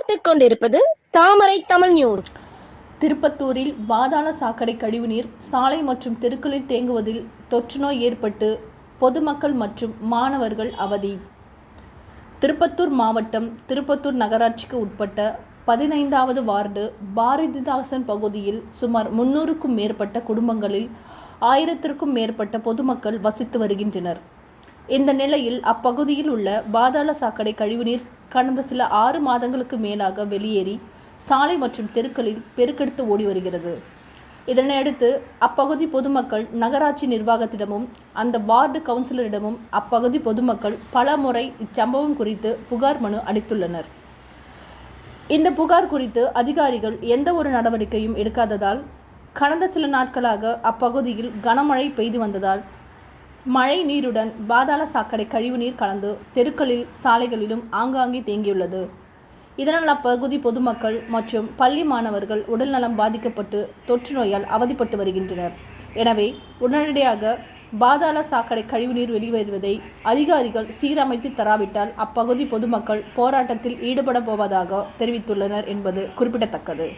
பார்த்துக் கொண்டிருப்பது தாமரை தமிழ் நியூஸ். திருப்பத்தூரில் பாதாள சாக்கடை கழிவுநீர் சாலை மற்றும் தெருக்களில் தேங்குவதில் தொற்றுநோய் ஏற்பட்டு பொதுமக்கள் மற்றும் மாணவர்கள் அவதி. திருப்பத்தூர் மாவட்டம் திருப்பத்தூர் நகராட்சிக்கு உட்பட்ட 15வது வார்டு பாரதிதாசன் பகுதியில் சுமார் 300க்கும் மேற்பட்ட குடும்பங்களில் 1000த்திற்கும் மேற்பட்ட பொதுமக்கள் வசித்து வருகின்றனர். இந்த நிலையில் அப்பகுதியில் உள்ள பாதாள சாக்கடை கழிவுநீர் கடந்த சில 6 மாதங்களுக்கு மேலாக வெளியேறி சாலை மற்றும் தெருக்களில் பெருக்கெடுத்து ஓடி வருகிறது. இதனையடுத்து அப்பகுதி பொதுமக்கள் நகராட்சி நிர்வாகத்திடமும் அந்த வார்டு கவுன்சிலரிடமும் அப்பகுதி பொதுமக்கள் பல முறை இச்சம்பவம் குறித்து புகார் மனு அளித்துள்ளனர். இந்த புகார் குறித்து அதிகாரிகள் எந்த ஒரு நடவடிக்கையும் எடுக்காததால் கடந்த சில நாட்களாக அப்பகுதியில் கனமழை பெய்து வந்ததால் மழை நீருடன் பாதாள சாக்கடை கழிவுநீர் கலந்து தெருக்களில் சாலைகளிலும் ஆங்காங்கே தேங்கியுள்ளது. இதனால் அப்பகுதி பொதுமக்கள் மற்றும் பள்ளி மாணவர்கள் உடல்நலம் பாதிக்கப்பட்டு தொற்று நோயால் அவதிப்பட்டு வருகின்றனர். எனவே உடனடியாக பாதாள சாக்கடை கழிவுநீர் வெளியேறுவதை அதிகாரிகள் சீரமைத்து தராவிட்டால் அப்பகுதி பொதுமக்கள் போராட்டத்தில் ஈடுபட போவதாக தெரிவித்துள்ளனர் என்பது குறிப்பிடத்தக்கது.